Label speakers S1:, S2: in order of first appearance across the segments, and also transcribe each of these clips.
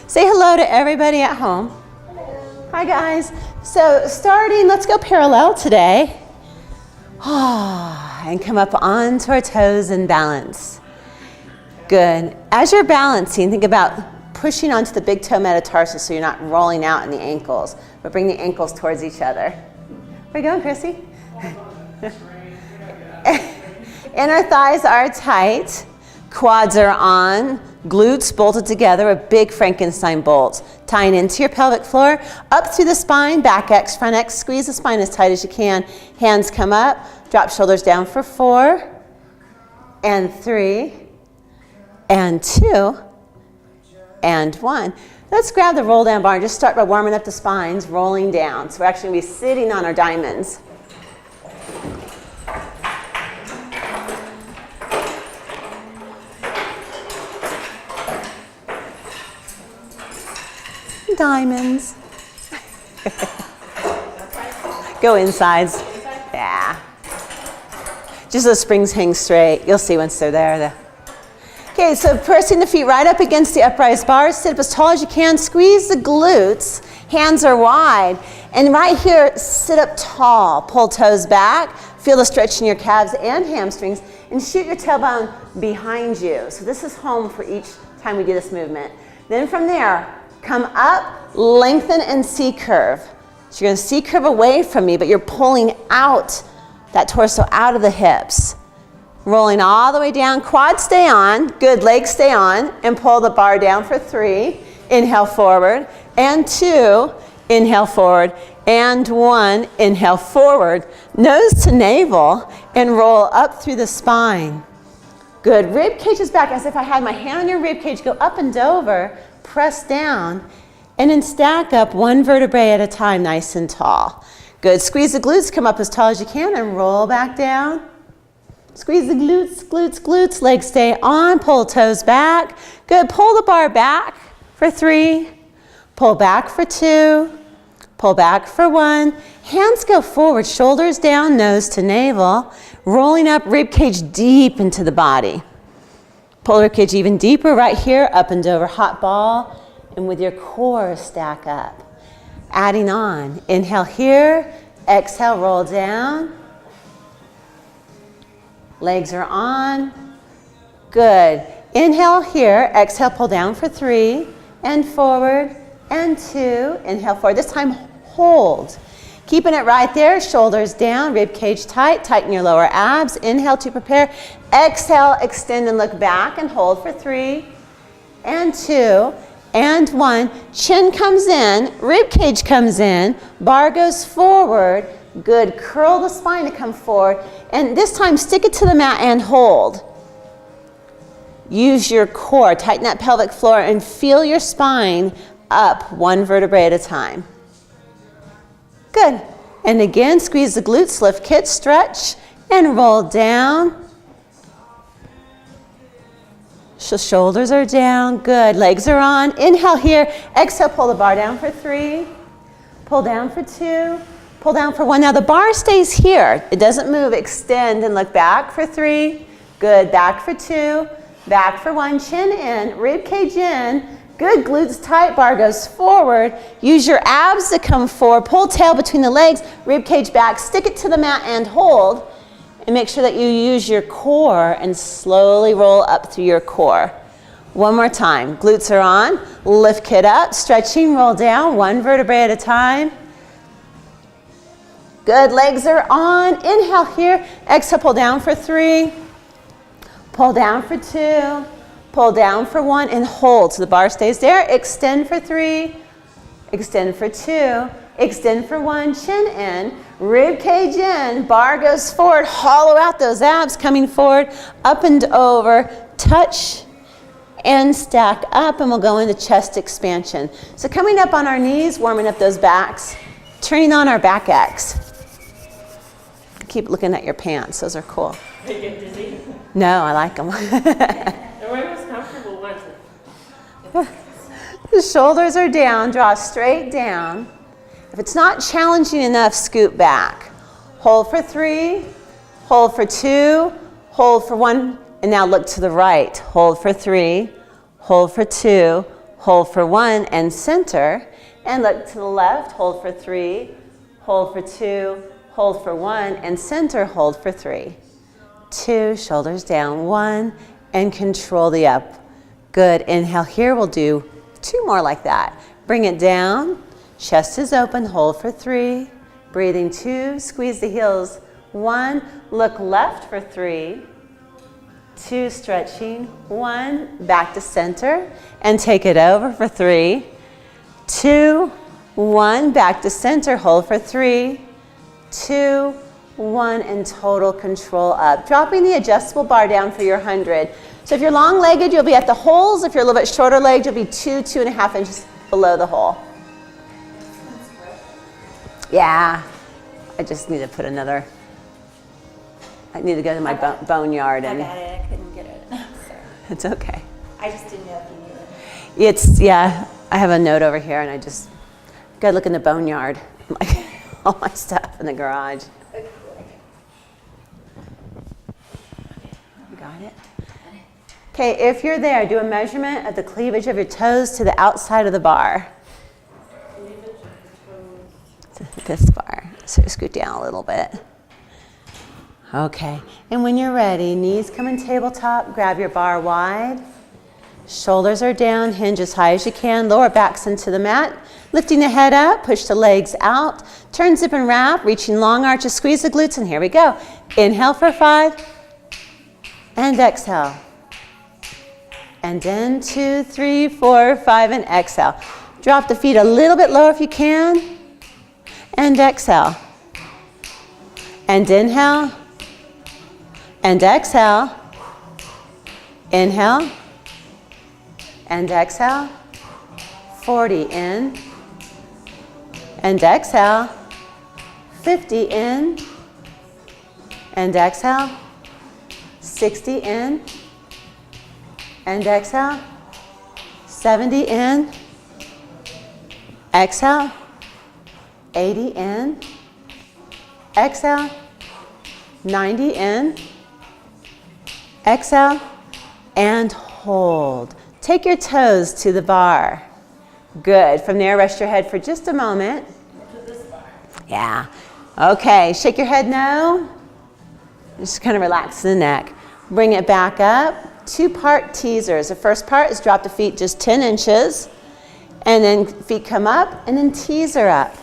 S1: Say hello to everybody at home. Hello. Hi guys. So starting, let's go parallel today. And come up onto our toes and balance. Good. As you're balancing, think about pushing onto the big toe metatarsal so you're not rolling out in the ankles, but bring the ankles towards each other. Where you going, Chrissy? Inner thighs are tight. Quads are on. Glutes bolted together with big Frankenstein bolts. Tying into your pelvic floor. Up through the spine. Back X, front X. Squeeze the spine as tight as you can. Hands come up. Drop shoulders down for 4. And 3. And 2. And 1. Let's grab the roll down bar and just start by warming up the spines, rolling down. So we're actually going to be sitting on our diamonds. Diamonds. Go insides. Yeah. Just those springs hang straight. You'll see once they're there. Okay, so pressing the feet right up against the upright bars. Sit up as tall as you can. Squeeze the glutes. Hands are wide. And right here, sit up tall. Pull toes back. Feel the stretch in your calves and hamstrings. And shoot your tailbone behind you. So this is home for each time we do this movement. Then from there, come up, lengthen, and C-curve. So you're going to C-curve away from me, but you're pulling out that torso out of the hips. Rolling all the way down. Quads stay on. Good. Legs stay on. And pull the bar down for 3. Inhale forward. And 2. Inhale forward. And 1. Inhale forward. Nose to navel. And roll up through the spine. Good. Rib cage is back as if I had my hand on your rib cage. Go up and over. Press down, and then stack up one vertebrae at a time, nice and tall. Good. Squeeze the glutes, come up as tall as you can, and roll back down. Squeeze the glutes, glutes, glutes. Legs stay on. Pull toes back. Good. Pull the bar back for 3. Pull back for 2. Pull back for 1. Hands go forward, shoulders down, nose to navel. Rolling up, rib cage deep into the body. Pull the ribcage even deeper right here, up and over, hot ball, and with your core stack up. Adding on, inhale here, exhale, roll down. Legs are on. Good. Inhale here, exhale, pull down for 3, and forward, and 2. Inhale forward. This time, hold. Keeping it right there, shoulders down, rib cage tight, tighten your lower abs. Inhale to prepare. Exhale, extend and look back and hold for 3, and 2, and 1. Chin comes in, rib cage comes in, bar goes forward. Good. Curl the spine to come forward. And this time, stick it to the mat and hold. Use your core, tighten that pelvic floor, and feel your spine up one vertebrae at a time. Good. And again, squeeze the glutes, lift kits, stretch, and roll down. Shoulders are down. Good. Legs are on. Inhale here. Exhale, pull the bar down for 3. Pull down for 2. Pull down for 1. Now the bar stays here. It doesn't move. Extend and look back for 3. Good. Back for 2. Back for 1. Chin in. Rib cage in. Good. Glutes tight. Bar goes forward. Use your abs to come forward. Pull tail between the legs. Rib cage back. Stick it to the mat and hold. And make sure that you use your core and slowly roll up through your core. One more time. Glutes are on. Lift kit up. Stretching. Roll down. One vertebrae at a time. Good. Legs are on. Inhale here. Exhale. Pull down for 3. Pull down for 2. Pull down for 1 and hold so the bar stays there. Extend for 3. Extend for 2. Extend for 1. Chin in. Rib cage in. Bar goes forward. Hollow out those abs coming forward. Up and over. Touch and stack up, and we'll go into chest expansion. So coming up on our knees, warming up those backs. Turning on our back X. Keep looking at your pants. Those are cool.
S2: Do you get dizzy?
S1: No, I like them.
S2: The way most comfortable ones.
S1: The shoulders are down. Draw straight down. If it's not challenging enough, scoot back. Hold for 3. Hold for 2. Hold for 1. And now look to the right. Hold for 3. Hold for 2. hold for 1 and center, and look to the left, hold for 3, hold for 2, hold for 1 and center, hold for 3. 2, shoulders down, 1 and control the up. Good, inhale here, we'll do 2 more like that. Bring it down, chest is open, hold for 3, breathing 2, squeeze the heels, 1, look left for 3, 2, stretching, 1, back to center, and take it over for 3, 2, 1, back to center, hold for 3, 2, 1, and total control up. Dropping the adjustable bar down for your 100. So if you're long-legged, you'll be at the holes. If you're a little bit shorter-legged, you'll be 2.5 inches below the hole. Yeah, I just need to put another, I need to go to my boneyard.
S3: I got it, I couldn't get it. Sorry.
S1: It's okay.
S3: I just didn't know if you knew it.
S1: It's, yeah, I have a note over here and I just gotta look in the boneyard. Like all my stuff in the garage. You got it? Okay, if you're there, do a measurement of the cleavage of your toes to the outside of the bar. This bar. So scoot down a little bit. Okay, and when you're ready, knees come in tabletop, grab your bar wide. Shoulders are down, hinge as high as you can, lower backs into the mat. Lifting the head up, push the legs out. Turn, zip, and wrap, reaching long arches, squeeze the glutes, and here we go. Inhale for 5, and exhale. And then 2, 3, 4, 5, and exhale. Drop the feet a little bit lower if you can, and exhale. And inhale, and exhale. Inhale, and exhale. 40 in, and exhale. 50 in, and exhale. 60 in, and exhale. 70 in, exhale. 80 in, exhale. 90 in, exhale, and hold. Take your toes to the bar. Good. From there, rest your head for just a moment. Yeah. Okay, shake your head no. Just kind of relax the neck. Bring it back up. 2-part teasers. The first part is drop the feet just 10 inches. And then feet come up and then teaser up.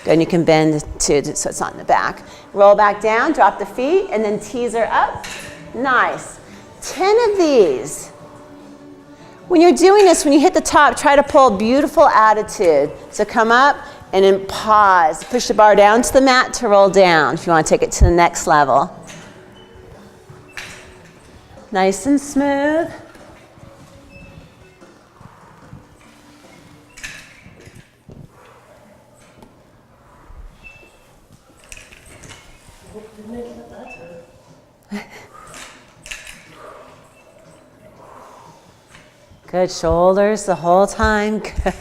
S1: Good, and you can bend too so it's not in the back. Roll back down, drop the feet, and then teaser up. Nice. 10 of these. When you're doing this, when you hit the top, try to pull beautiful attitude. So come up and then pause. Push the bar down to the mat to roll down if you want to take it to the next level. Nice and smooth. Good, shoulders the whole time. Good.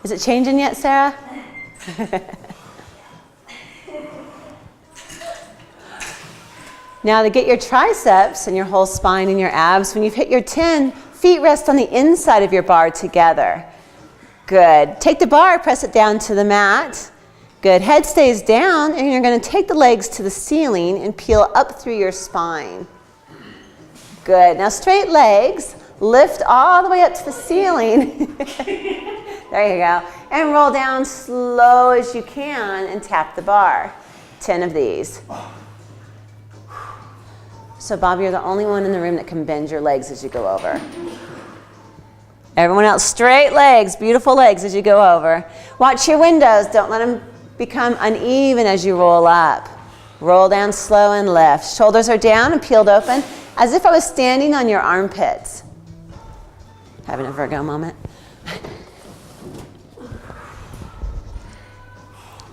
S1: Is it changing yet, Sarah? Now to get your triceps and your whole spine and your abs, when you've hit your 10, feet rest on the inside of your bar together. Good. Take the bar, press it down to the mat. Good. Head stays down, and you're going to take the legs to the ceiling and peel up through your spine. Good. Now straight legs. Lift all the way up to the ceiling. There you go. And roll down slow as you can and tap the bar. 10 of these. So Bob, you're the only one in the room that can bend your legs as you go over. Everyone else, straight legs, beautiful legs as you go over. Watch your windows. Don't let them become uneven as you roll up. Roll down slow and lift. Shoulders are down and peeled open as if I was standing on your armpits. Having a Virgo moment.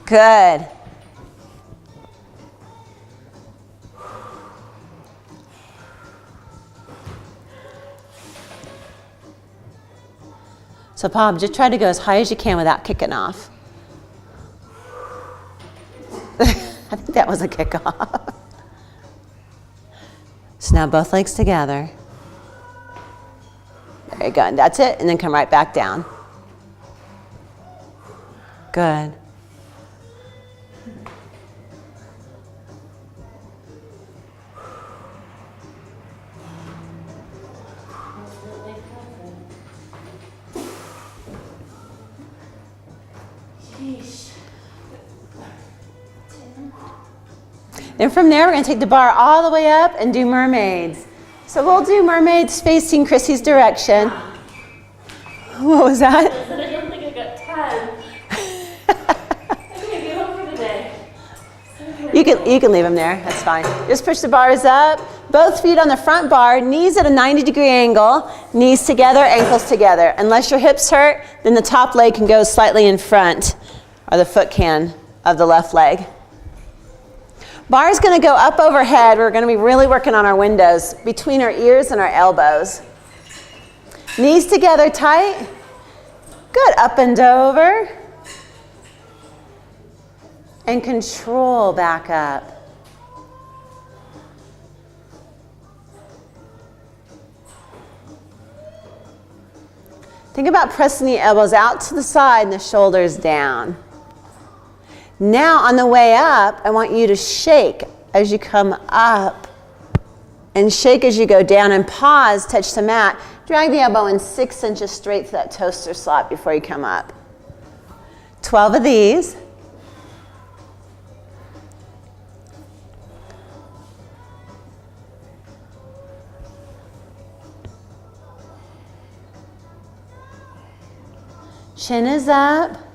S1: Good. So Bob, just try to go as high as you can without kicking off. I think that was a kickoff. So now both legs together. There you go. And that's it. And then come right back down. Good. Then from there, we're going to take the bar all the way up and do mermaids. So we'll do mermaids facing Chrissy's direction. What was that?
S2: I don't think I got 10. I'm going to give up for today.
S1: You can leave them there. That's fine. Just push the bars up. Both feet on the front bar, knees at a 90-degree angle, knees together, ankles together. Unless your hips hurt, then the top leg can go slightly in front, or the foot can, of the left leg. Bar is going to go up overhead. We're going to be really working on our windows between our ears and our elbows. Knees together tight. Good. Up and over. And control back up. Think about pressing the elbows out to the side and the shoulders down. Now on the way up, I want you to shake as you come up and shake as you go down and pause, touch the mat. Drag the elbow in 6 inches straight to that toaster slot before you come up. 12 of these. Chin is up.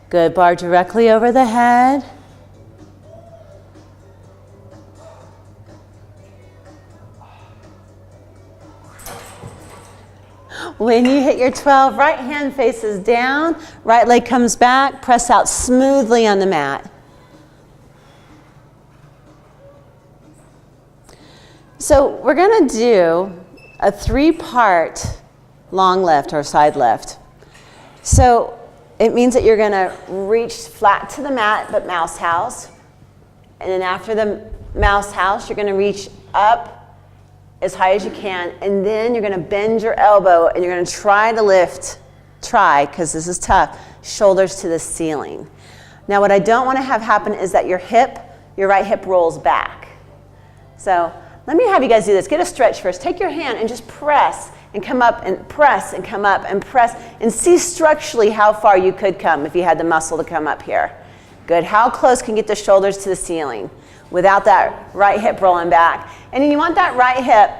S1: Good. Bar directly over the head. When you hit your 12, right hand faces down, right leg comes back, press out smoothly on the mat. So we're going to do a 3-part long lift or side lift. So it means that you're going to reach flat to the mat, but mouse house. And then after the mouse house, you're going to reach up as high as you can. And then you're going to bend your elbow and you're going to try to lift, because this is tough, shoulders to the ceiling. Now what I don't want to have happen is that your right hip rolls back. So let me have you guys do this. Get a stretch first. Take your hand and just press and come up and press and come up and press and see structurally how far you could come if you had the muscle to come up here. Good. How close can you get the shoulders to the ceiling without that right hip rolling back? And then you want that right hip,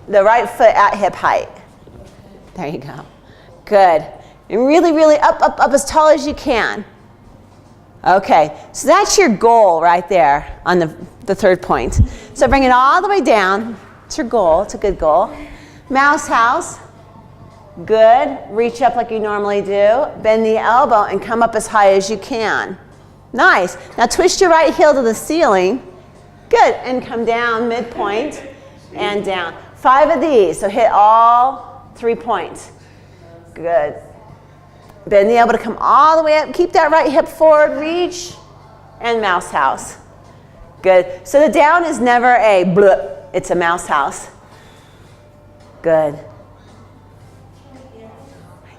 S1: the right foot at hip height. There you go. Good. And really, really up, up, up as tall as you can. Okay, so that's your goal right there on the third point. So bring it all the way down. It's your goal. It's a good goal. Mouse house. Good. Reach up like you normally do. Bend the elbow and come up as high as you can. Nice. Now twist your right heel to the ceiling. Good. And come down midpoint and down. 5 of these. So hit all 3 points. Good. Bend the elbow to come all the way up. Keep that right hip forward. Reach and mouse house. Good. So the down is never a bleh. It's a mouse house. Good.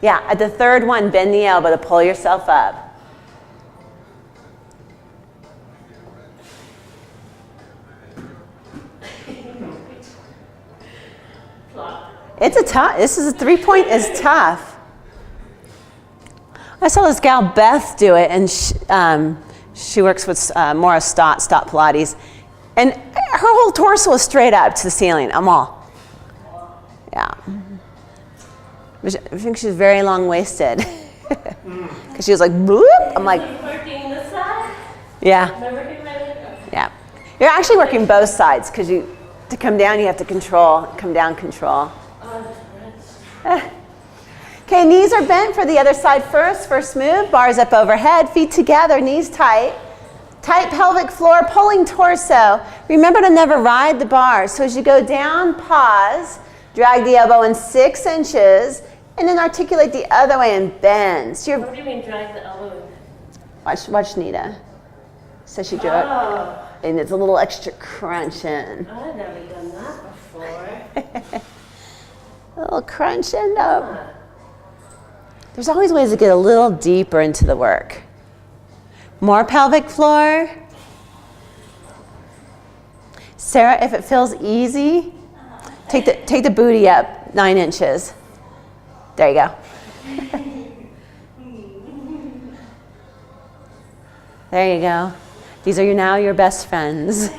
S1: Yeah, at the third one, bend the elbow to pull yourself up. It's a tough, this is a 3-point is tough. I saw this gal Beth do it, and she works with Maura Stott Pilates, and her whole torso was straight up to the ceiling. I'm all, yeah. I think she's very long-waisted, because she was like, bloop. I'm like,
S2: Working this side?
S1: yeah,
S2: Never hit my leg?
S1: yeah. You're actually working both sides, because to come down you have to control, come down, control. Okay, knees are bent for the other side first. First move, bars up overhead, feet together, knees tight. Tight pelvic floor, pulling torso. Remember to never ride the bar. So as you go down, pause, drag the elbow in 6 inches, and then articulate the other way and bend.
S2: What do you mean drag the elbow in?
S1: Watch Nita. So she drew it.
S2: Oh.
S1: and it's a little extra crunching.
S2: I've never done that before.
S1: A little crunching up. There's always ways to get a little deeper into the work. More pelvic floor. Sarah, if it feels easy, take the booty up 9 inches. There you go. There you go. These are now your best friends.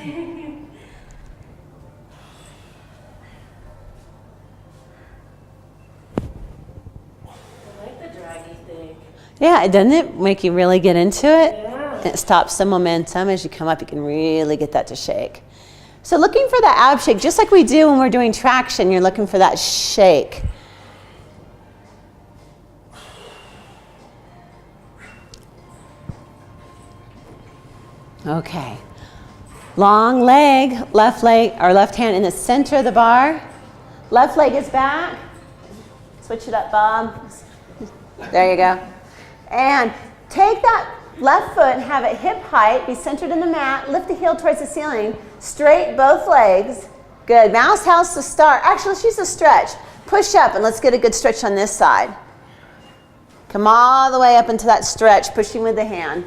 S1: Yeah, doesn't it make you really get into it?
S2: Yeah.
S1: And it stops the momentum. As you come up, you can really get that to shake. So looking for that ab shake, just like we do when we're doing traction, you're looking for that shake. Okay. Long leg, left hand in the center of the bar. Left leg is back. Switch it up, Bob. There you go. And take that left foot and have it hip height, be centered in the mat, lift the heel towards the ceiling, straight both legs. Good. Mouse house to start. Actually, let's use a stretch. Push up and let's get a good stretch on this side. Come all the way up into that stretch, pushing with the hand.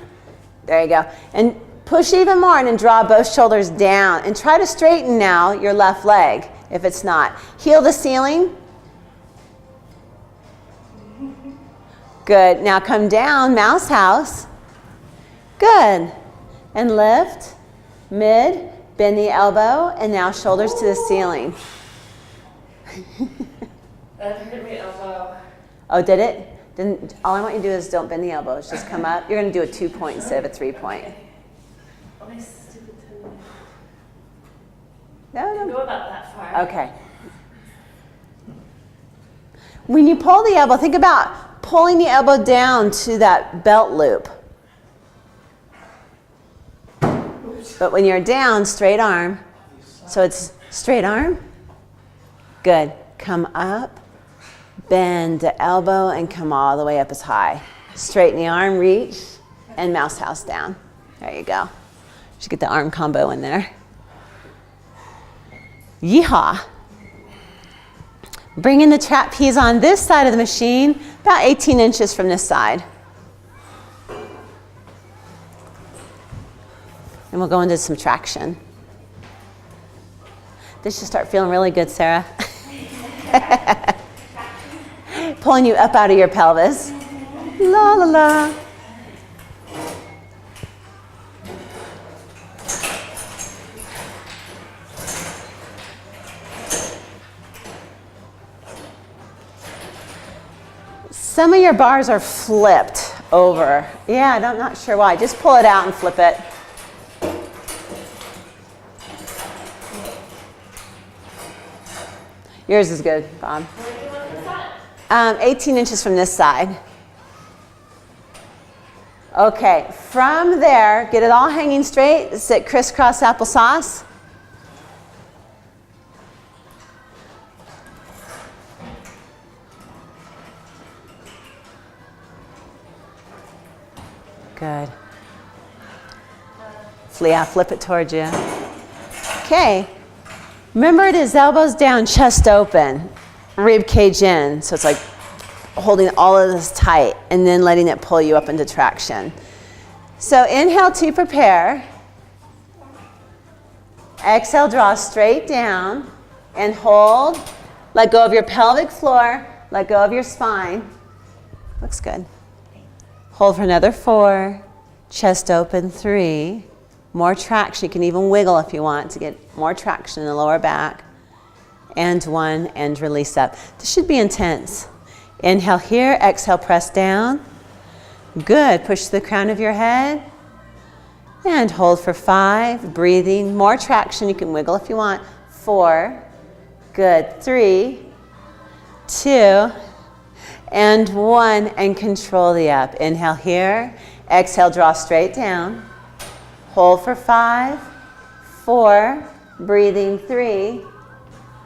S1: There you go. And push even more and then draw both shoulders down. And try to straighten now your left leg if it's not. Heel the ceiling. Good. Now come down, mouse house. Good. And lift, mid, bend the elbow, and now shoulders to the ceiling.
S2: That hurt my elbow.
S1: Oh, did it? Then all I want you to do is don't bend the elbows. Just come up. You're going to do a 2-point instead of a 3-point.
S2: Oh, my stupid tongue.
S1: No.
S2: Go about that far.
S1: Okay. When you pull the elbow, think about pulling the elbow down to that belt loop. But when you're down, straight arm. So it's straight arm. Good. Come up, bend the elbow, and come all the way up as high. Straighten the arm, reach, and mouse house down. There you go. Should get the arm combo in there. Yeehaw. Bring in the trapeze on this side of the machine, about 18 inches from this side. And we'll go into some traction. This should start feeling really good, Sarah. Pulling you up out of your pelvis. La la la. Some of your bars are flipped over. Yeah, I'm not sure why. Just pull it out and flip it. Yours is good, Bob. 18 inches from this side. Okay, from there, get it all hanging straight. Sit crisscross applesauce. Good. Flip it towards you. Okay. Remember, it is elbows down, chest open, rib cage in. So it's like holding all of this tight and then letting it pull you up into traction. So inhale to prepare. Exhale, draw straight down and hold. Let go of your pelvic floor. Let go of your spine. Looks good. Hold for another 4. Chest open, 3. More traction. You can even wiggle if you want to get more traction in the lower back. And 1, and release up. This should be intense. Inhale here, exhale, press down. Good. Push the crown of your head. And hold for 5. Breathing. More traction. You can wiggle if you want. 4. Good. 3, 2, and 1. And control the up. Inhale here. Exhale, draw straight down. Hold for 5, 4, breathing 3,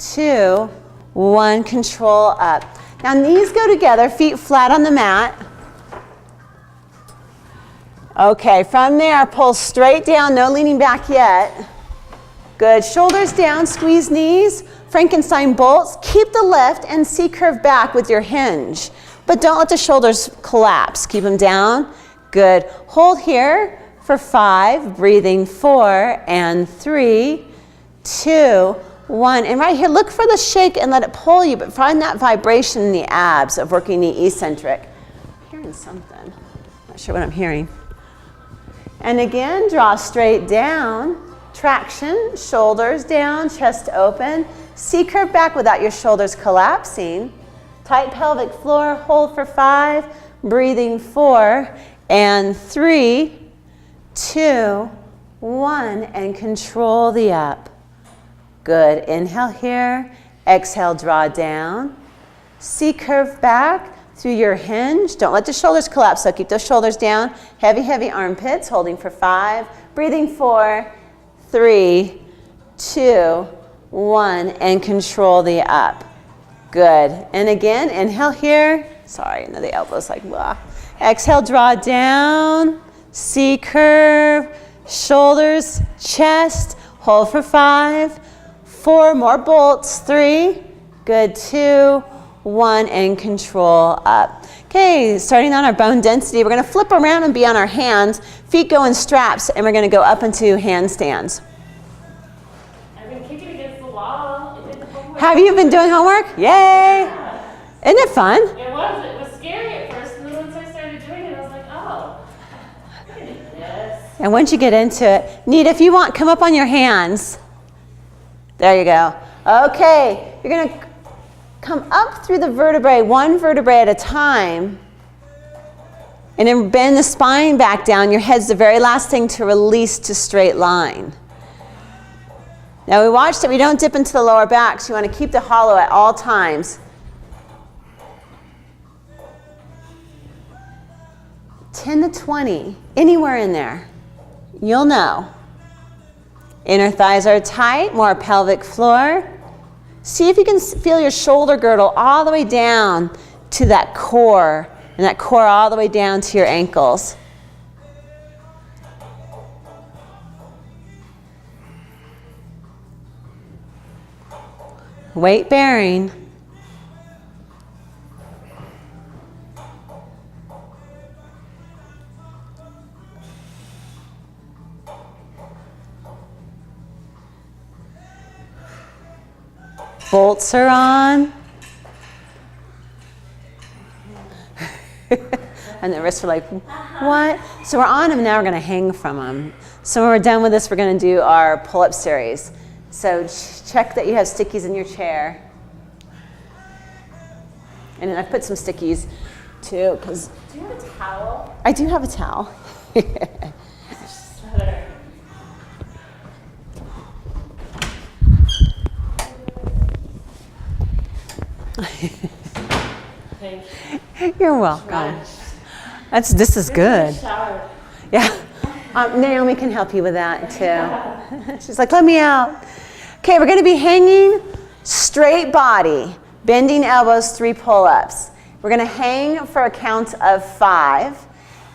S1: 2, 1, control up. Now knees go together, feet flat on the mat. Okay, from there, pull straight down, no leaning back yet. Good, shoulders down, squeeze knees, Frankenstein bolts. Keep the lift and C-curve back with your hinge, but don't let the shoulders collapse. Keep them down. Good, hold here for 5, breathing 4 and 3, 2, 1. And right here, look for the shake and let it pull you, but find that vibration in the abs of working the eccentric. I'm hearing something, not sure what I'm hearing. And again, draw straight down, traction, shoulders down, chest open, C-curve back without your shoulders collapsing, tight pelvic floor, hold for 5, breathing 4 and 3, 2, 1, and control the up. Good, inhale here, exhale, draw down, C-curve back through your hinge. Don't let the shoulders collapse, so keep those shoulders down. Heavy, heavy armpits, holding for 5, breathing 4, 3, 2, 1, and control the up. Good, and again, inhale here. Sorry, I know the elbow's like, blah. Exhale, draw down, C-curve, shoulders, chest, hold for 5, 4, more bolts, 3, good, 2, 1, and control up. Okay, starting on our bone density, we're going to flip around and be on our hands, feet go in straps, and we're going to go up into handstands.
S2: I've been kicking against the wall.
S1: Have you been doing homework? Yay!
S2: Yeah.
S1: Isn't it fun?
S2: It was scary at first, and then once I started doing it, I was like, oh, I can do this.
S1: And once you get into it, Nita, if you want, come up on your hands. There you go. Okay, you're going to come up through the vertebrae, one vertebrae at a time, and then bend the spine back down. Your head's the very last thing to release to straight line. Now we watched that we don't dip into the lower back, so you want to keep the hollow at all times. 10 to 20, anywhere in there, you'll know. Inner thighs are tight, more pelvic floor. See if you can feel your shoulder girdle all the way down to that core, and that core all the way down to your ankles. Weight bearing. Bolts are on. And the wrists are like, what? So we're on them, now we're going to hang from them. So when we're done with this, we're going to do our pull-up series. So check that you have stickies in your chair. And then I've put some stickies too, because
S2: Do you have a towel?
S1: I do have a towel.
S2: Better. Thank you.
S1: You're welcome.
S2: Right.
S1: This is good.
S2: Shower.
S1: Yeah. Naomi can help you with that too. She's like, let me out. Okay, we're going to be hanging straight body, bending elbows, 3 pull-ups. We're going to hang for a count of 5,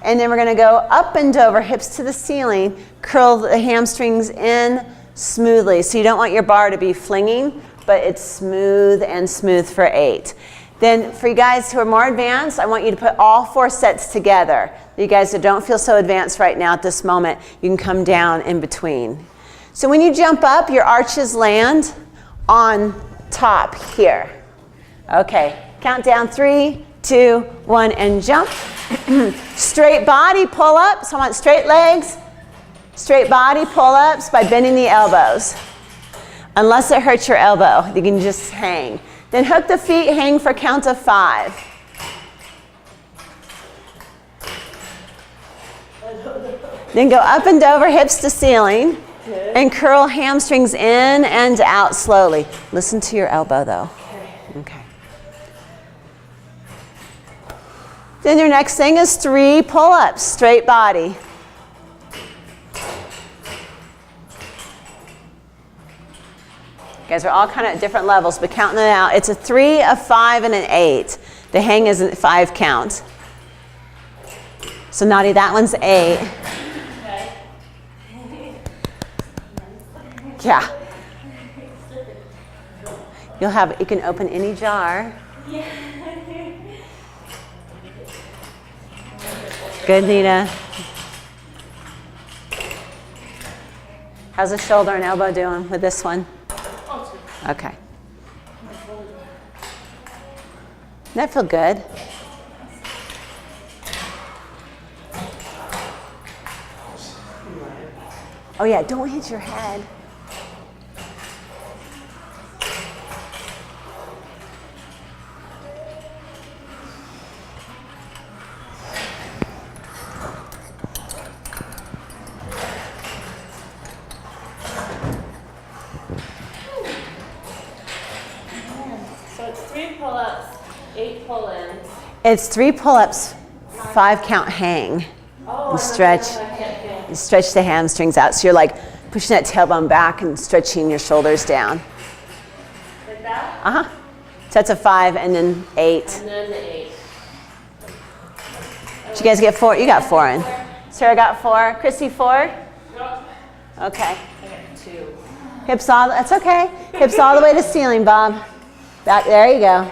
S1: and then we're going to go up and over, hips to the ceiling, curl the hamstrings in smoothly. So you don't want your bar to be flinging, but it's smooth and smooth for 8. Then for you guys who are more advanced, I want you to put all 4 sets together. You guys that don't feel so advanced right now at this moment, you can come down in between. So when you jump up, your arches land on top here. Okay, count down 3, 2, 1, and jump. Straight body pull-up. So I want straight legs, straight body pull-ups by bending the elbows. Unless it hurts your elbow, you can just hang. Then hook the feet, hang for a count of 5. Then go up and over, hips to ceiling, and curl hamstrings in and out slowly. Listen to your elbow though. Okay. Then your next thing is 3 pull-ups, straight body. You guys are all kind of at different levels, but counting it out, it's a 3, a 5, and an 8. The hang isn't 5 count. So Nadia, that one's 8.
S2: Okay.
S1: Yeah. You can open any jar.
S2: Yeah.
S1: Good, Nita. How's the shoulder and elbow doing with this one? Okay. Doesn't that feel good? Oh yeah, don't hit your head.
S2: So it's 3 pull-ups, 8 pull-ins.
S1: It's 3 pull-ups, 5 count hang.
S2: Oh,
S1: And stretch. You stretch the hamstrings out. So you're like pushing that tailbone back and stretching your shoulders down.
S2: Like that?
S1: Uh-huh. So that's a 5 and then 8.
S2: And then the 8.
S1: Did you guys get 4? You got 4 in. Sarah got 4. Chrissy 4?
S2: Nope.
S1: Okay.
S2: I got 2.
S1: Hips all, that's okay. Hips all the way to ceiling, Bob. Back, there you go.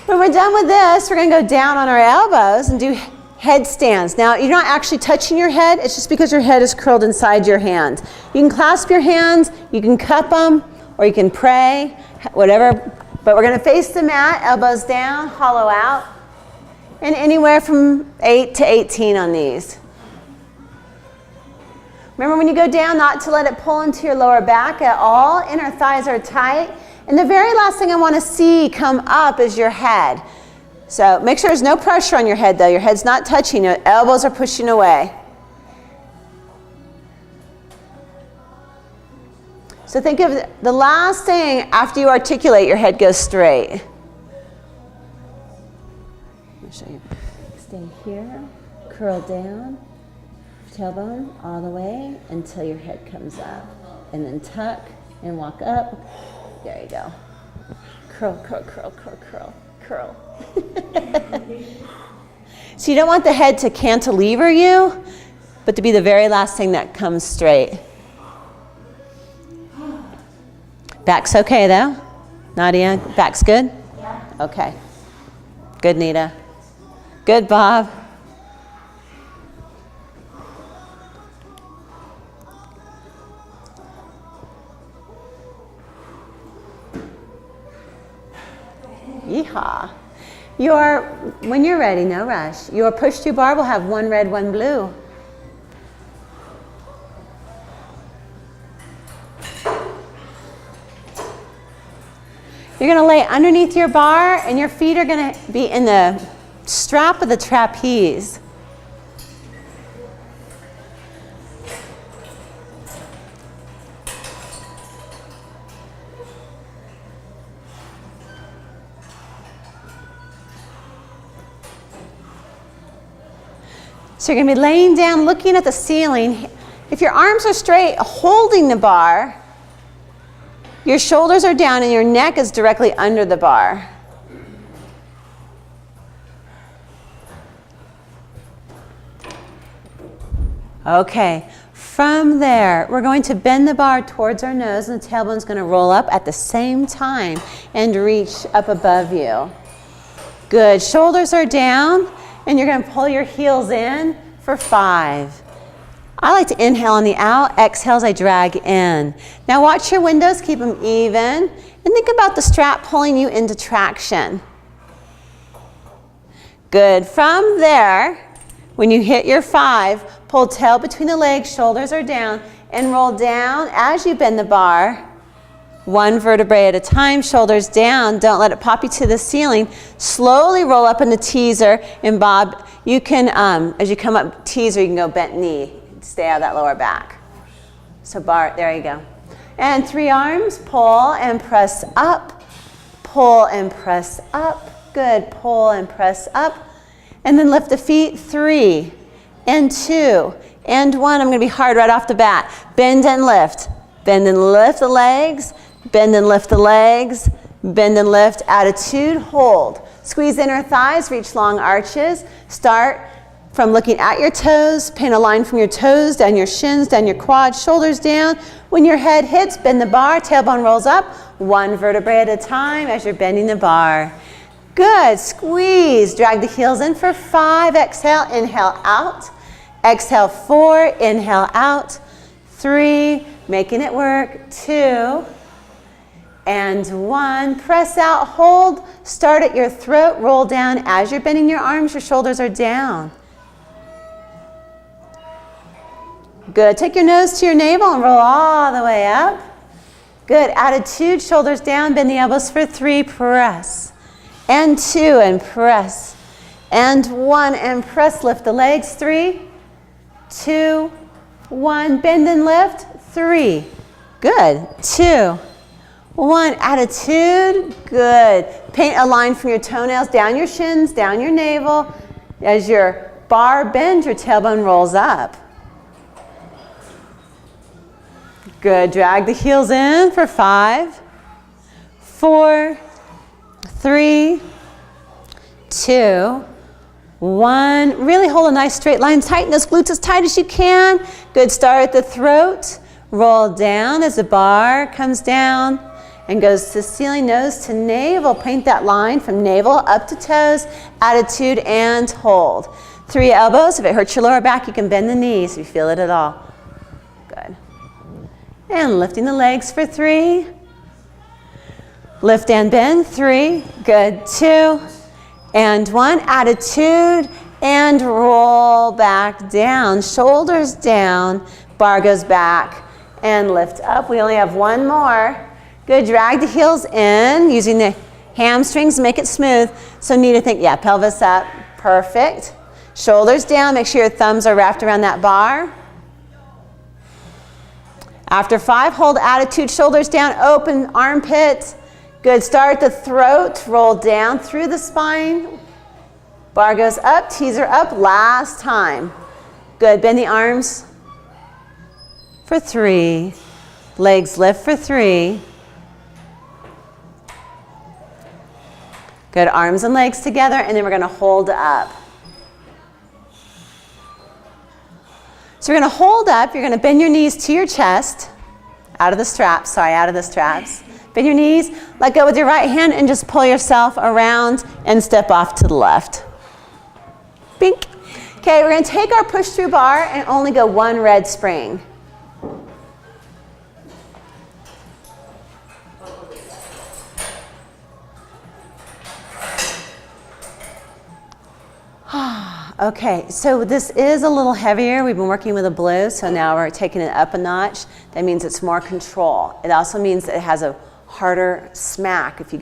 S1: When we're done with this, we're going to go down on our elbows and do headstands. Now, you're not actually touching your head. It's just because your head is curled inside your hand. You can clasp your hands, you can cup them, or you can pray, whatever. But we're going to face the mat, elbows down, hollow out. And anywhere from 8 to 18 on these. Remember when you go down, not to let it pull into your lower back at all. Inner thighs are tight. And the very last thing I want to see come up is your head. So make sure there's no pressure on your head, though. Your head's not touching. Your elbows are pushing away. So think of the last thing after you articulate, your head goes straight. Let me show you. Stay here, curl down, tailbone all the way until your head comes up. And then tuck and walk up. There you go. Curl, curl, curl, curl, curl, curl. So you don't want the head to cantilever you, but to be the very last thing that comes straight. Back's okay though? Nadia, back's good?
S3: Yeah.
S1: Okay. Good, Nita. Good, Bob. Yeehaw. When you're ready, no rush. Your push-to bar will have 1 red, 1 blue. You're going to lay underneath your bar, and your feet are going to be in the strap of the trapeze. So you're going to be laying down, looking at the ceiling. If your arms are straight, holding the bar, your shoulders are down and your neck is directly under the bar. Okay, from there, we're going to bend the bar towards our nose, and the tailbone's going to roll up at the same time and reach up above you. Good. Shoulders are down, and you're going to pull your heels in for 5. I like to inhale on the out, exhale as I drag in. Now watch your windows, keep them even, and think about the strap pulling you into traction. Good. From there, when you hit your 5, pull tail between the legs, shoulders are down, and roll down as you bend the bar. 1 vertebrae at a time, shoulders down. Don't let it pop you to the ceiling. Slowly roll up in the teaser. And Bob, you can, as you come up teaser, you can go bent knee. Stay out of that lower back. So bar, there you go. And 3 arms, pull and press up. Pull and press up. Good, pull and press up. And then lift the feet, 3 and 2 and 1. I'm going to be hard right off the bat. Bend and lift. Bend and lift the legs. Bend and lift the legs. Bend and lift. Attitude, hold. Squeeze inner thighs, reach long arches. Start from looking at your toes. Paint a line from your toes, down your shins, down your quads, shoulders down. When your head hits, bend the bar, tailbone rolls up, one vertebrae at a time as you're bending the bar. Good, squeeze, drag the heels in for 5, exhale, inhale out. Exhale, 4, inhale out. 3, making it work, 2, and 1. Press out, hold, start at your throat, roll down. As you're bending your arms, your shoulders are down. Good, take your nose to your navel and roll all the way up. Good, attitude, shoulders down, bend the elbows for 3, press. And 2, and press. And 1, and press, lift the legs, 3, 2, 1, bend and lift, 3. Good, 2, 1, attitude, good. Paint a line from your toenails, down your shins, down your navel. As your bar bends, your tailbone rolls up. Good, drag the heels in for 5, 4, 3, 2, 1. Really hold a nice straight line. Tighten those glutes as tight as you can. Good, start at the throat. Roll down as the bar comes down and goes to ceiling, nose to navel. Paint that line from navel up to toes. Attitude and hold. 3 elbows. If it hurts your lower back, you can bend the knees if you feel it at all. Good. And lifting the legs for 3. Lift and bend, 3. Good, 2. And 1. Attitude and roll back down. Shoulders down. Bar goes back and lift up. We only have 1 more. Good, drag the heels in using the hamstrings to make it smooth. So need to think, yeah, pelvis up. Perfect. Shoulders down. Make sure your thumbs are wrapped around that bar. After 5, hold attitude, shoulders down, open armpit. Good, start at the throat, roll down through the spine. Bar goes up, teaser up, last time. Good, bend the arms for 3. Legs lift for 3. Good, arms and legs together, and then we're gonna hold up. So we're going to hold up. You're going to bend your knees to your chest, out of the straps. Bend your knees, let go with your right hand, and just pull yourself around and step off to the left. Bink. Okay, we're going to take our push-through bar and only go 1 red spring. Okay, so this is a little heavier. We've been working with a blue, so now we're taking it up a notch. That means it's more control. It also means that it has a harder smack if you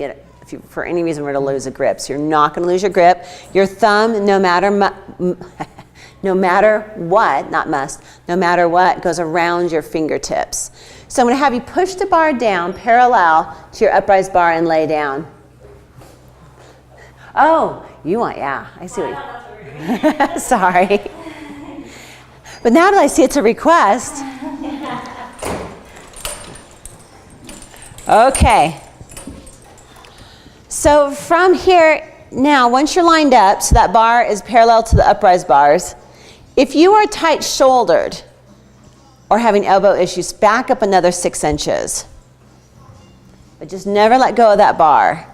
S1: for any reason were to lose a grip. So you're not going to lose your grip. Your thumb, no matter what, not must, no matter what, goes around your fingertips. So I'm going to have you push the bar down parallel to your upright bar and lay down. Oh, you want, yeah, I see what you sorry. But now that I see it's a request. Okay. So from here, now once you're lined up, so that bar is parallel to the upright bars, if you are tight-shouldered or having elbow issues, back up another 6 inches. But just never let go of that bar.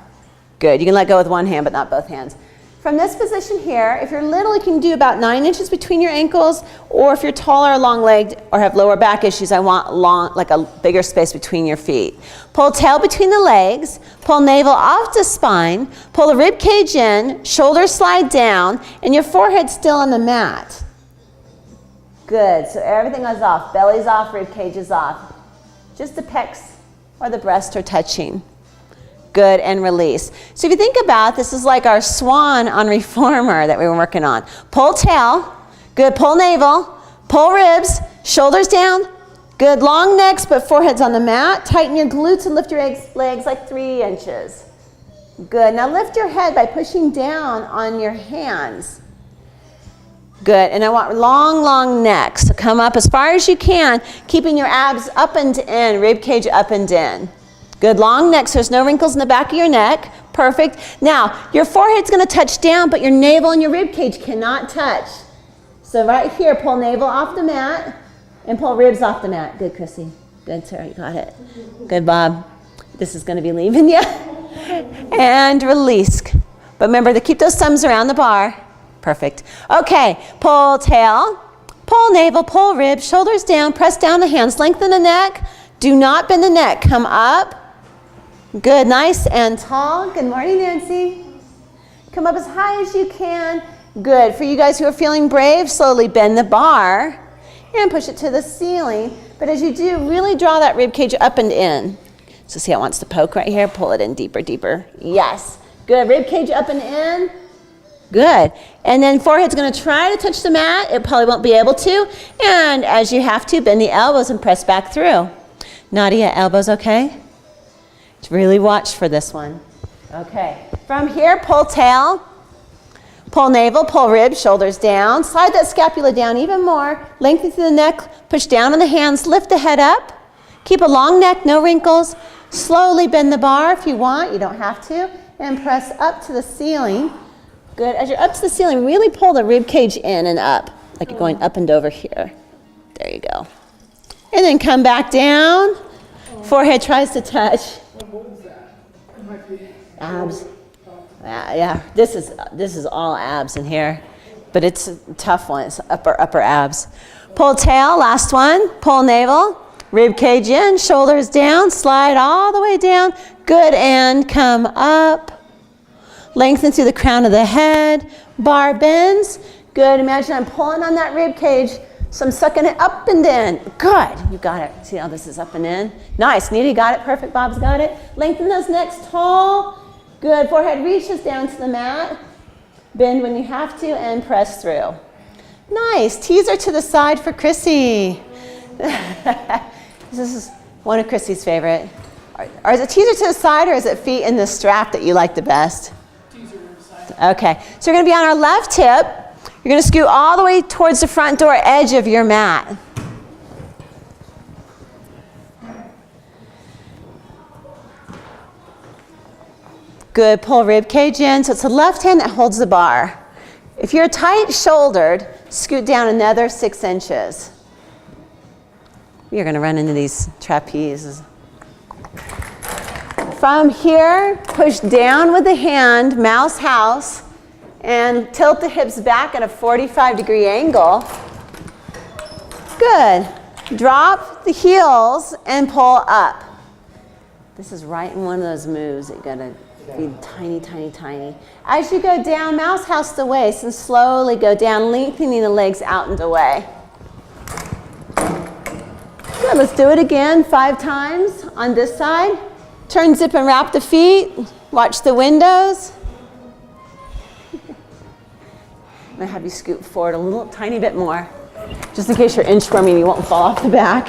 S1: Good. You can let go with one hand, but not both hands. From this position here, if you're little, you can do about 9 inches between your ankles, or if you're taller or long-legged or have lower back issues, I want like a bigger space between your feet. Pull tail between the legs, pull navel off the spine, pull the rib cage in, shoulders slide down, and your forehead still on the mat. Good, so everything is off, belly's off, rib cage is off. Just the pecs or the breast are touching. Good, and release. So if you think about this is like our swan on reformer that we were working on. Pull tail, good, pull navel, pull ribs, shoulders down, good, long necks but foreheads on the mat. Tighten your glutes and lift your legs like 3 inches. Good, now lift your head by pushing down on your hands. Good, and I want long, long necks. So come up as far as you can, keeping your abs up and in, rib cage up and in. Good, long neck, so there's no wrinkles in the back of your neck. Perfect. Now, your forehead's going to touch down, but your navel and your rib cage cannot touch. So right here, pull navel off the mat and pull ribs off the mat. Good, Chrissy. Good, Sarah, you got it. Good, Bob. This is going to be leaving you. And release. But remember to keep those thumbs around the bar. Perfect. Okay, pull tail, pull navel, pull ribs, shoulders down, press down the hands, lengthen the neck. Do not bend the neck. Come up. Good, nice and tall. Good morning, Nancy. Come up as high as you can. Good. For you guys who are feeling brave, slowly bend the bar and push it to the ceiling. But as you do, really draw that rib cage up and in. So see how it wants to poke right here? Pull it in deeper, deeper. Yes. Good. Rib cage up and in. Good. And then forehead's going to try to touch the mat. It probably won't be able to. And as you have to, bend the elbows and press back through. Nadia, elbows okay? Really watch for this one. Okay. From here, pull tail. Pull navel, pull ribs, shoulders down. Slide that scapula down even more. Lengthen through the neck. Push down on the hands. Lift the head up. Keep a long neck, no wrinkles. Slowly bend the bar if you want. You don't have to. And press up to the ceiling. Good. As you're up to the ceiling, really pull the rib cage in and up, like you're going up and over here. There you go. And then come back down. Forehead tries to touch. Abs. Yeah. This is all abs in here, but it's a tough one. It's upper abs. Pull tail. Last one. Pull navel. Rib cage in. Shoulders down. Slide all the way down. Good. And come up. Lengthen through the crown of the head. Bar bends. Good. Imagine I'm pulling on that rib cage. So I'm sucking it up and in. Good. You got it. See how this is up and in? Nice. Nita got it. Perfect. Bob's got it. Lengthen those necks tall. Good. Forehead reaches down to the mat. Bend when you have to and press through. Nice. Teaser to the side for Chrissy. This is one of Chrissy's favorite. Or is it teaser to the side or is it feet in the strap that you like the best? Okay, so we're going to be on our left hip. You're going to scoot all the way towards the front door edge of your mat. Good, pull rib cage in. So it's the left hand that holds the bar. If you're tight-shouldered, scoot down another 6 inches. You're going to run into these trapezes. From here, push down with the hand, mouse house, and tilt the hips back at a 45-degree angle. Good. Drop the heels and pull up. This is right in one of those moves that you gotta be tiny, tiny, tiny. As you go down, mouse house the waist and slowly go down, lengthening the legs out and away. Good, let's do it again 5 times on this side. Turn, zip, and wrap the feet. Watch the windows. I'm going to have you scoot forward a little tiny bit more, just in case you're inchworming, you won't fall off the back.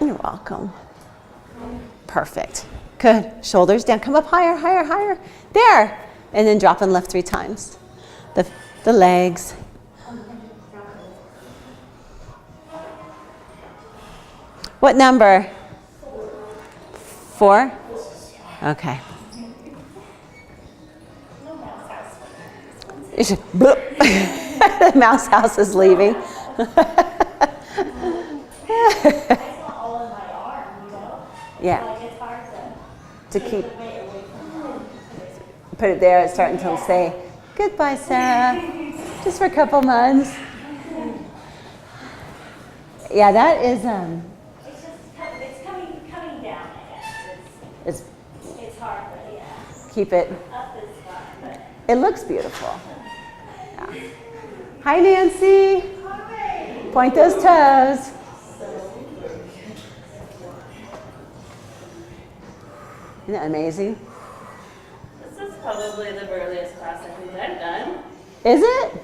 S1: You're welcome. Perfect. Good. Shoulders down. Come up higher, higher, higher. There. And then drop and lift 3 times. The legs. What number? 4? Okay. The mouse house is leaving. Yeah. To keep. Put it there. Start until say goodbye, Sarah. Just for a couple months. Yeah, that is.
S2: It's coming down, I guess. It's hard, but yeah.
S1: Keep it.
S2: Up is fun, but.
S1: It looks beautiful. Yeah. Hi, Nancy.
S2: Hi.
S1: Point those toes. Isn't that amazing?
S2: This is probably the burliest class I think I've done.
S1: Is it?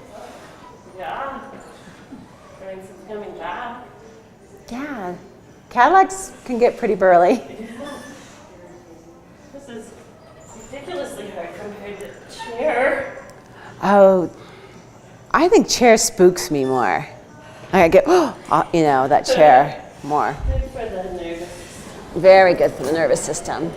S2: Yeah. Thanks for coming back.
S1: Yeah. Cadillacs can get pretty burly.
S2: This is ridiculously hard compared to chair.
S1: Oh, I think chair spooks me more. I get, that chair more.
S2: Good for the nervous.
S1: Very good for the nervous system.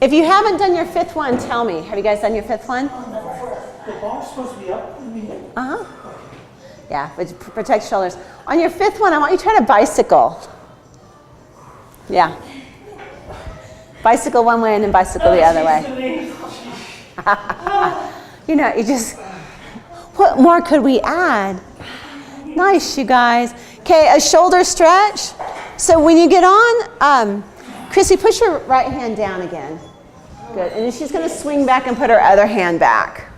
S1: If you haven't done your fifth one, tell me. Have you guys done your fifth one?
S4: The bar's supposed to be up.
S1: Uh-huh. Yeah, but protect shoulders. On your fifth one, I want you to try to bicycle. Yeah. Bicycle one way and then bicycle the other way. You know, you just, what more could we add? Nice, you guys. Okay, a shoulder stretch. So when you get on, Chrissy, push your right hand down again. Good, and then she's gonna swing back and put her other hand back.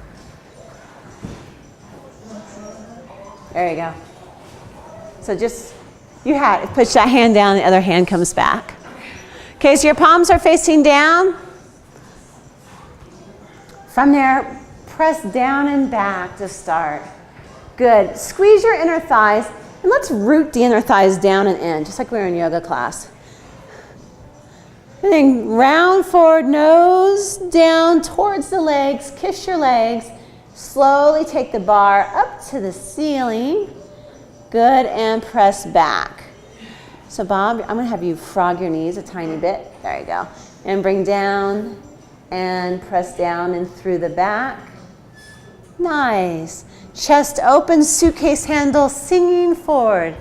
S1: There you go. So just, you had it. Push that hand down, the other hand comes back. Okay, so your palms are facing down. From there, press down and back to start. Good. Squeeze your inner thighs, and let's root the inner thighs down and in, just like we were in yoga class. And then round forward, nose down towards the legs, kiss your legs. Slowly take the bar up to the ceiling. Good, and press back. So Bob, I'm gonna have you frog your knees a tiny bit. There you go. And bring down and press down and through the back. Nice. Chest open, suitcase handle, singing forward.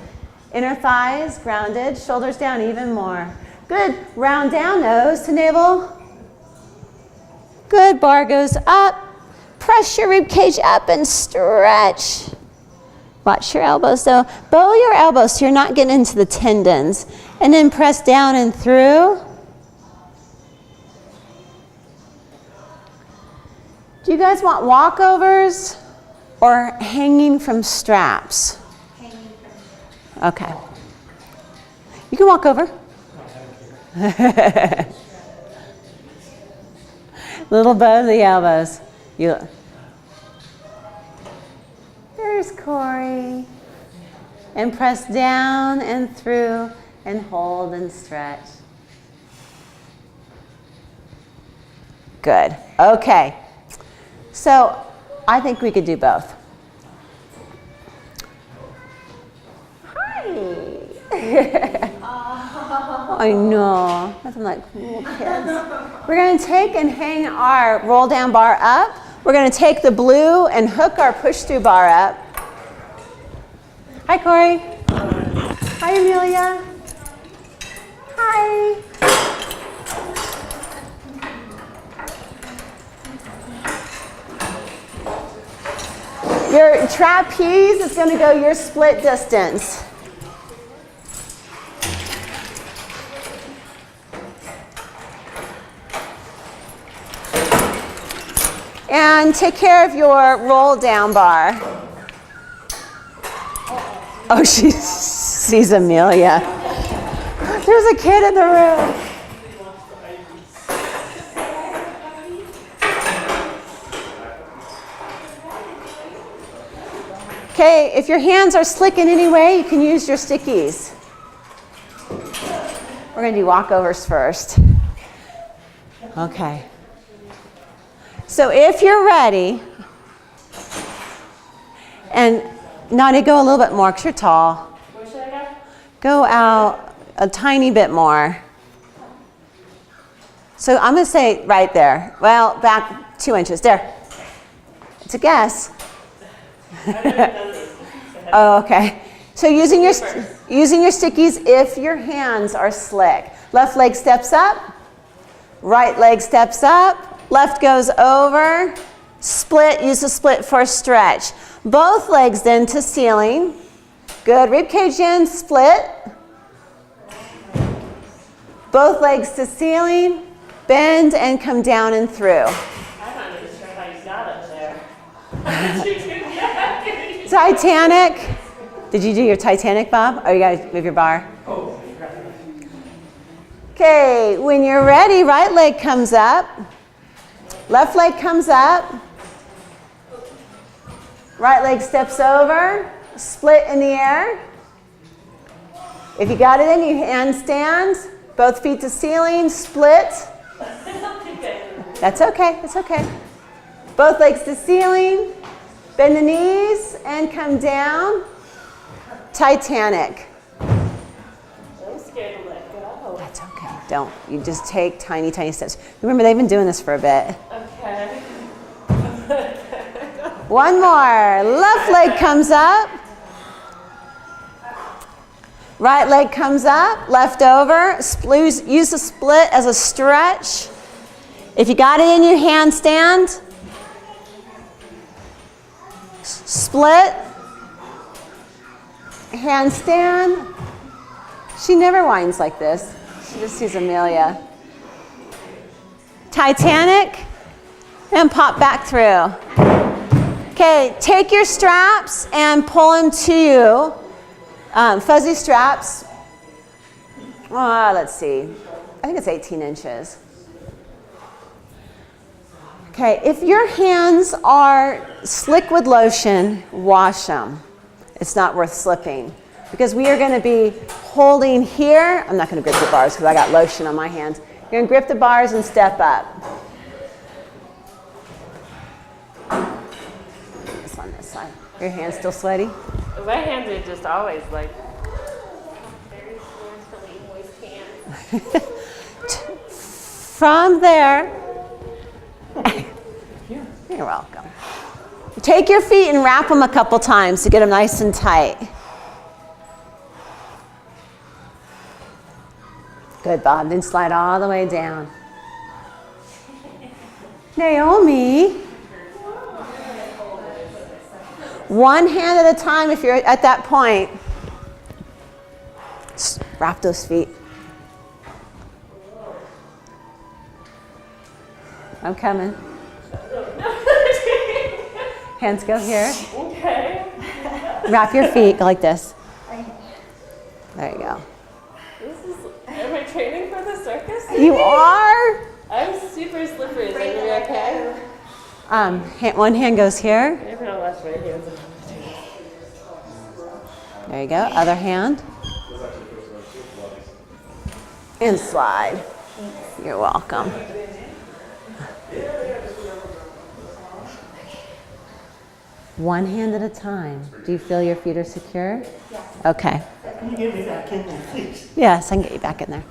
S1: Inner thighs grounded, shoulders down even more. Good, round down, nose to navel. Good, bar goes up. Press your rib cage up and stretch. Watch your elbows though. Bow your elbows so you're not getting into the tendons. And then press down and through. Do you guys want walkovers or hanging from straps?
S3: Hanging from.
S1: Okay. You can walk over. Little bow to the elbows. There's Corey. And press down and through and hold and stretch. Good. Okay. So I think we could do both. Hi. I know. Nothing like cool kids. We're going to take and hang our roll down bar up. We're going to take the blue and hook our push through bar up. Hi, Corey. Hi, Amelia. Hi. Your trapeze is going to go your split distance. And take care of your roll down bar. Oh, she sees Amelia. There's a kid in the room. Okay, if your hands are slick in any way, you can use your stickies. We're going to do walkovers first. Okay. So if you're ready, and Nadia, go a little bit more because you're tall.
S2: Where should I go?
S1: Go out a tiny bit more. So I'm going to say right there. Well, back 2 inches. There. It's a guess. Oh, okay. So using your stickies if your hands are slick. Left leg steps up. Right leg steps up. Left goes over. Split. Use the split for a stretch. Both legs then to ceiling. Good. Rib cage in. Split. Both legs to ceiling. Bend and come down and through.
S2: I'm not even sure how you got up there. How did you do that?
S1: Titanic. Did you do your Titanic, Bob? Oh, you gotta move your bar. Okay, when you're ready, right leg comes up. Left leg comes up. Right leg steps over. Split in the air. If you got it in, you handstand. Both feet to ceiling. Split. That's okay. That's okay. Both legs to ceiling. Bend the knees and come down. Titanic.
S2: I'm scared to let go.
S1: That's okay. Don't. You just take tiny, tiny steps. Remember, they've been doing this for a bit.
S2: Okay.
S1: One more. Left leg comes up. Right leg comes up. Left over. Use the split as a stretch. If you got it in your handstand, split, handstand. She never whines like this. She just sees Amelia. Titanic, and pop back through. Okay, take your straps and pull them to you. Fuzzy straps. Let's see. I think it's 18 inches. Okay, if your hands are slick with lotion, wash them. It's not worth slipping because we are going to be holding here. I'm not going to grip the bars because I got lotion on my hands. You're going to grip the bars and step up. This on this side. Your hands still sweaty?
S2: My hands are just always like very forcefully moist hands.
S1: From there, you're welcome. Take your feet and wrap them a couple times to get them nice and tight. Good, Bob. Then slide all the way down. Naomi. One hand at a time if you're at that point. Just wrap those feet. I'm coming. Hands go here.
S2: Okay.
S1: Wrap your feet, go like this. There you go.
S2: Am I training for the circus?
S1: You are?
S2: I'm super slippery. Is that gonna be okay?
S1: One hand goes here.
S2: Maybe I'll wash my hands.
S1: There you go. Other hand. And slide. You're welcome. One hand at a time. Do you feel your feet are secure?
S3: Yes.
S1: Okay.
S4: Can you get me back in there, please?
S1: Yes, I can get you back in there.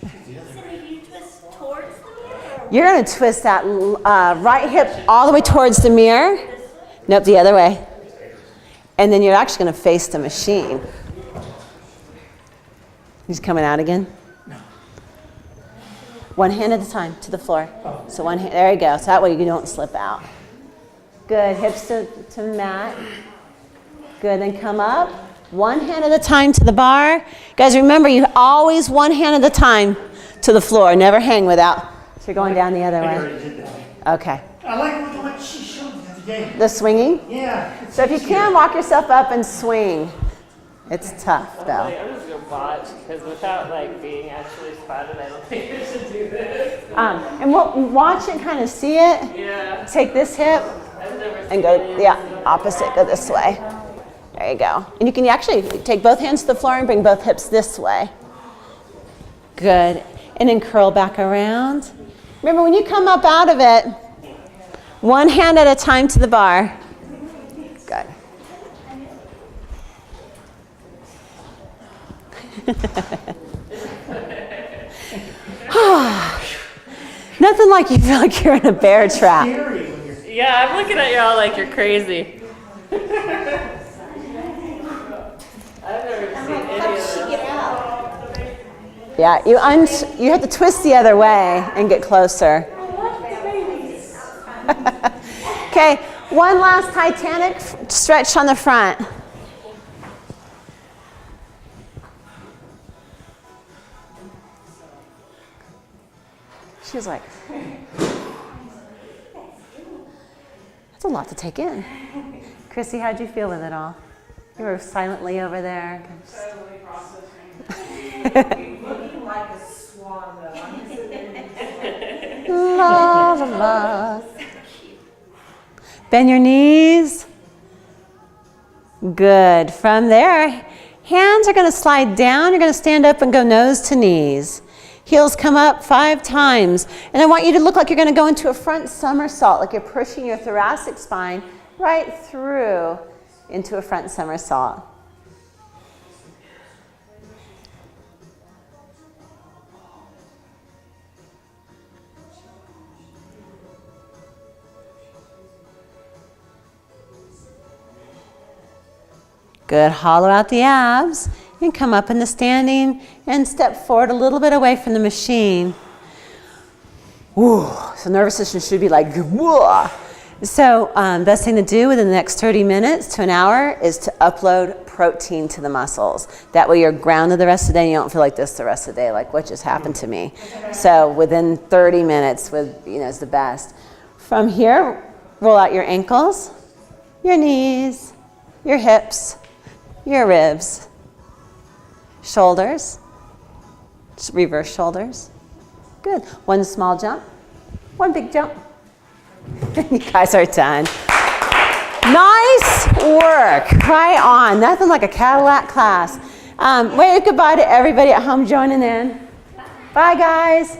S3: Cindy, you twist towards the mirror?
S1: You're going to twist that right hip all the way towards the mirror. Nope, the other way. And then you're actually going to face the machine. He's coming out again. One hand at a time to the floor. So one hand, there you go. So that way you don't slip out. Good, hips to mat. Good, then come up. One hand at a time to the bar. Guys, remember, you always one hand at a time to the floor. Never hang without. So you're going down the other
S4: I
S1: way.
S4: already did that.
S1: Okay.
S4: I like what she showed me the other day.
S1: The swinging.
S4: Yeah.
S1: So if you can, walk yourself up and swing. It's tough, though.
S2: I'm just gonna watch because without like being actually spotted, I don't think I should do this.
S1: And we'll watch it, kind of see it.
S2: Yeah.
S1: Take this hip
S2: I've never
S1: and
S2: seen
S1: go,
S2: any
S1: yeah, opposite, go this way. There you go. And you can actually take both hands to the floor and bring both hips this way. Good. And then curl back around. Remember, when you come up out of it, one hand at a time to the bar. Good. Nothing like you feel like you're in a bear trap.
S4: Scary when you're.
S2: Yeah, I'm looking at y'all like you're crazy. I've never seen any of this.
S1: Yeah, you have to twist the other way and get closer. Okay, one last Titanic stretch on the front. She was like, that's a lot to take in. Chrissy, how'd you feel with it all? You were silently over there.
S3: Looking like a swan, though.
S1: La, la, la. Bend your knees. Good. From there, hands are going to slide down. You're going to stand up and go nose to knees. Heels come up 5 times. And I want you to look like you're going to go into a front somersault, like you're pushing your thoracic spine right through into a front somersault. Good, hollow out the abs and come up into standing and step forward a little bit away from the machine. Ooh, so nervous system should be like, whoa. So best thing to do within the next 30 minutes to an hour is to upload protein to the muscles. That way you're grounded the rest of the day and you don't feel like this the rest of the day, like what just happened to me. So within 30 minutes is the best. From here, roll out your ankles, your knees, your hips, your ribs, shoulders, reverse shoulders. Good. One small jump, one big jump. You guys are done. Nice work. Right on. Nothing like a Cadillac class. Wave goodbye to everybody at home joining in. Bye, guys.